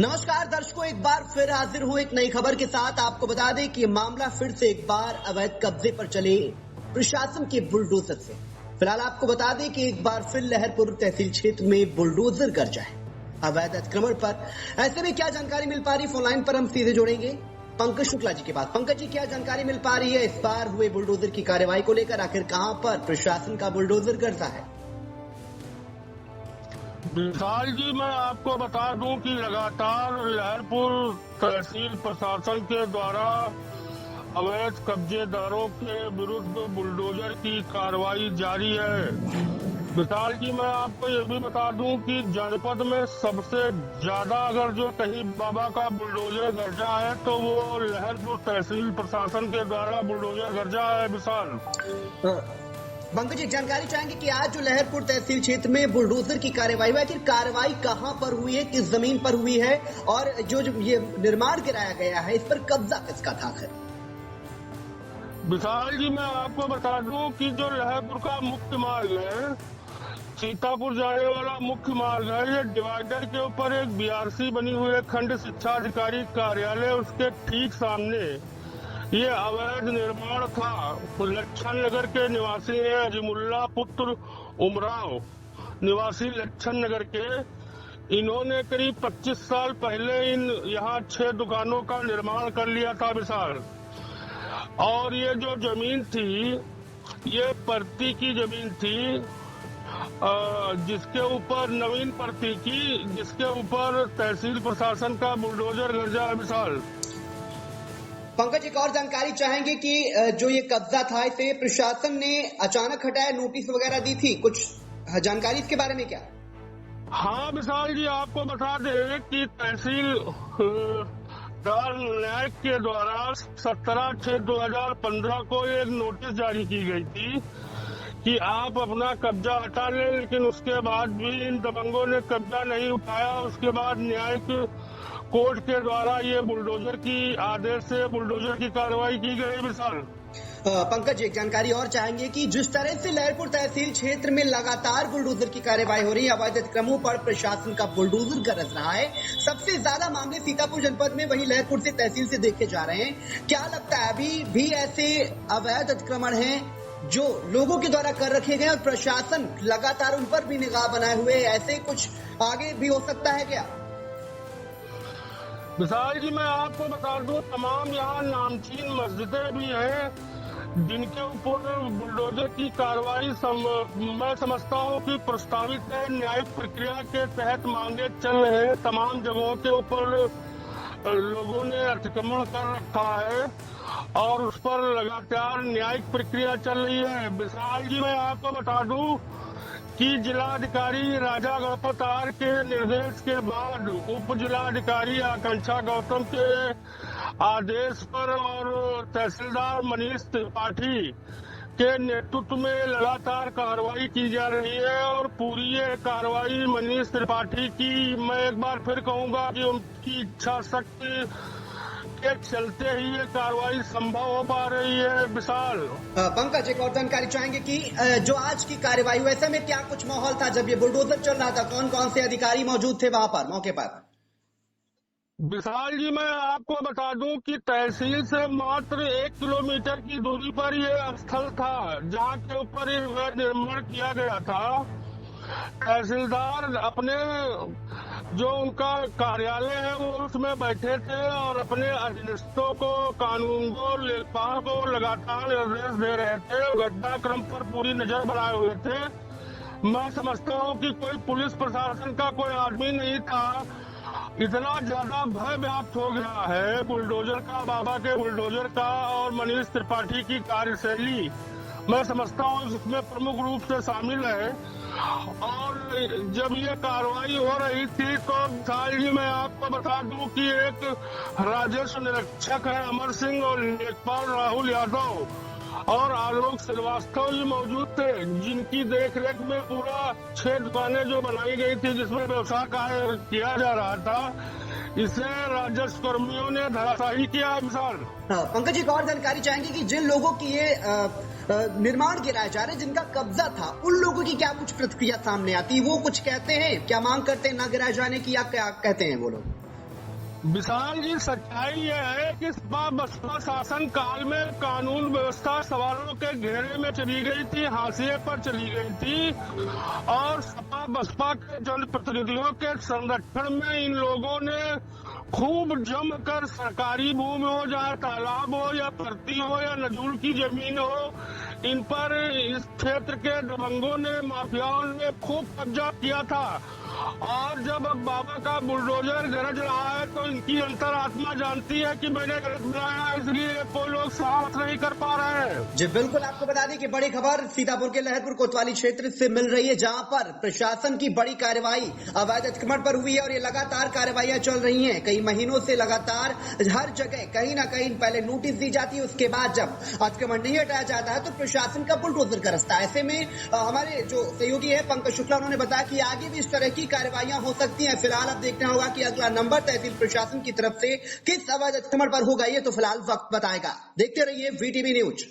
नमस्कार दर्शकों, एक बार फिर हाजिर हूं एक नई खबर के साथ। आपको बता दें कि मामला फिर से एक बार अवैध कब्जे पर चले प्रशासन के बुलडोजर से। फिलहाल आपको बता दें कि एक बार फिर लहरपुर तहसील क्षेत्र में बुलडोजर गरजा है अवैध अतिक्रमण पर। ऐसे में क्या जानकारी मिल पा रही, फोनलाइन पर हम सीधे जोड़ेंगे पंकज शुक्ला जी के पास। पंकज जी, क्या जानकारी मिल पा रही है इस बार हुए बुलडोजर की कार्रवाई को लेकर? आखिर कहां पर प्रशासन का बुलडोजर गरजा है? विशाल जी, मैं आपको बता दूं कि लगातार लहरपुर तहसील प्रशासन के द्वारा अवैध कब्जेदारों के विरुद्ध बुलडोजर की कार्रवाई जारी है। विशाल जी, मैं आपको ये भी बता दूं कि जनपद में सबसे ज्यादा अगर जो कहीं बाबा का बुलडोजर गरजा है तो वो लहरपुर तहसील प्रशासन के द्वारा बुलडोजर गरजा है। विशाल पंकज जी, जानकारी चाहेंगे कि आज जो लहरपुर तहसील क्षेत्र में बुलडोजर की कार्रवाई हुई है, आखिर कार्रवाई कहां पर हुई है, किस जमीन पर हुई है और जो ये निर्माण गिराया गया है इस पर कब्जा किसका था? आखिर विशाल जी, मैं आपको बता दूं कि जो लहरपुर का मुख्य मार्ग है, सीतापुर जाने वाला मुख्य मार्ग है, ये डिवाइडर के ऊपर एक बीआरसी बनी हुई है, खंड शिक्षा अधिकारी कार्यालय, उसके ठीक सामने ये अवैध निर्माण था। लच्छन नगर के निवासी है अजीमुल्ला पुत्र उमराव, निवासी लच्छन नगर के। इन्होंने करीब 25 साल पहले यहाँ 6 दुकानों का निर्माण कर लिया था विशाल। और ये जो जमीन थी, ये परती की जमीन थी, जिसके ऊपर नवीन परती की, जिसके ऊपर तहसील प्रशासन का बुलडोजर गरजा है विशाल। पंकज, एक और जानकारी चाहेंगे कि जो ये कब्जा था इसे प्रशासन ने अचानक हटाया, नोटिस वगैरह दी थी, कुछ जानकारी इसके बारे में क्या? हाँ विशाल जी, आपको बता दें कि तहसील दार न्यायिक के द्वारा 17/6/2015 को एक नोटिस जारी की गई थी कि आप अपना कब्जा हटा लें, लेकिन उसके बाद भी इन दबंगों ने कब्जा नहीं उठाया। उसके बाद न्यायिक कोर्ट के द्वारा ये बुलडोजर की आदेश से बुलडोजर की कार्रवाई की गई विशाल। पंकज, एक जानकारी और चाहेंगे कि जिस तरह से लहरपुर तहसील क्षेत्र में लगातार बुलडोजर की कार्रवाई हो रही है, अवैध अतिक्रमणों पर प्रशासन का बुलडोजर गरज रहा है, सबसे ज्यादा मामले सीतापुर जनपद में वहीं लहरपुर से तहसील से देखे जा रहे हैं। क्या लगता है अभी भी ऐसे अवैध अतिक्रमण हैं जो लोगों के द्वारा कर रखे गए और प्रशासन लगातार उन पर भी निगाह बनाए हुए, ऐसे कुछ आगे भी हो सकता है क्या? विशाल जी, मैं आपको बता दूं, तमाम यहाँ नामचीन मस्जिदें भी हैं जिनके ऊपर बुलडोजर की कार्रवाई मैं समझता हूँ कि प्रस्तावित है। न्यायिक प्रक्रिया के तहत मांगे चल रहे हैं, तमाम जगहों के ऊपर लोगों ने अतिक्रमण कर रखा है और उस पर लगातार न्यायिक प्रक्रिया चल रही है। विशाल जी, मैं आपको बता दूं कि जिलाधिकारी राजा गणपत आर के निर्देश के बाद उप जिलाधिकारी आकांक्षा गौतम के आदेश पर और तहसीलदार मनीष त्रिपाठी के नेतृत्व में लगातार कार्रवाई की जा रही है। और पूरी ये कार्रवाई मनीष त्रिपाठी की, मैं एक बार फिर कहूंगा कि उनकी इच्छा शक्ति के चलते ही ये कार्रवाई संभव हो पा रही है विशाल। पंकज, एक और जानकारी चाहेंगे कि जो आज की कार्रवाई हुई, ऐसे में क्या कुछ माहौल था जब ये बुलडोजर चल रहा था? कौन कौन से अधिकारी मौजूद थे वहां पर, मौके पर? विशाल जी, मैं आपको बता दूं कि तहसील से मात्र 1 किलोमीटर की दूरी पर यह स्थल था जहां के ऊपर यह निर्माण किया गया था। तहसीलदार अपने जो उनका कार्यालय है वो उसमें बैठे थे और अपने अधीनस्थों को, कानून को, लेखपाल को लगातार निर्देश दे रहे थे, घटनाक्रम पर पूरी नजर बनाए हुए थे। मैं समझता हूँ कि कोई पुलिस प्रशासन का कोई आदमी नहीं था। इतना ज्यादा भय व्याप्त हो गया है बुलडोजर का, बाबा के बुलडोजर का और मनीष त्रिपाठी की कार्यशैली, मैं समझता हूँ इसमें प्रमुख रूप से शामिल है। और जब ये कार्रवाई हो रही थी तो विशाल जी, मैं आपको बता दूं कि एक राजस्व निरीक्षक है अमर सिंह और लेखपाल राहुल यादव और आलोक श्रीवास्तव जी मौजूद थे, जिनकी देखरेख में पूरा 6 दुकानें जो बनाई गई थी जिसमें व्यवसाय किया जा रहा था, इसे राजस्व कर्मियों ने धराशायी किया विशाल। पंकज, एक और जानकारी चाहेंगे कि जिन लोगों की ये निर्माण गिराए जा रहे, जिनका कब्जा था, उन लोगों की क्या कुछ प्रतिक्रिया सामने आती? वो कुछ कहते हैं, क्या मांग करते हैं ना गिराए जाने की, या क्या कहते हैं वो लोग? विशाल जी, सच्चाई यह है कि सपा बसपा शासन काल में कानून व्यवस्था सवालों के घेरे में चली गई थी, हाशिए पर चली गई थी और सपा बसपा के जनप्रतिनिधियों के संरक्षण में इन लोगों ने खूब जमकर सरकारी भूमि हो, चाहे तालाब हो या धरती हो या नजूल की जमीन हो, इन पर इस क्षेत्र के दबंगों ने, माफियाओं ने खूब कब्जा किया था। और जब अब बाबा का बुलडोजर गरज रहा है तो इनकी अंतरात्मा जानती है कि मैंने गलत बनाया, इसलिए कोई लोग साहस नहीं कर पा रहे हैं। जी बिल्कुल, आपको बता दें कि बड़ी खबर सीतापुर के लहरपुर कोतवाली क्षेत्र से मिल रही है, जहां पर प्रशासन की बड़ी कार्रवाई अवैध अतिक्रमण पर हुई है और ये लगातार कार्रवाइयां चल रही हैं। कई महीनों से लगातार हर जगह कहीं ना कहीं पहले नोटिस दी जाती है, उसके बाद जब अतिक्रमण नहीं हटाया जाता है तो प्रशासन का बुलडोजर गरजता है। ऐसे में हमारे जो सहयोगी है पंकज शुक्ला, उन्होंने बताया कि आगे भी इस तरह की कार्रवाइयां हो सकती हैं। फिलहाल अब देखना होगा कि अगला नंबर तहसील प्रशासन की तरफ से किस अवैध अतिक्रमण पर होगा, ये तो फिलहाल वक्त बताएगा। देखते रहिए VTV न्यूज।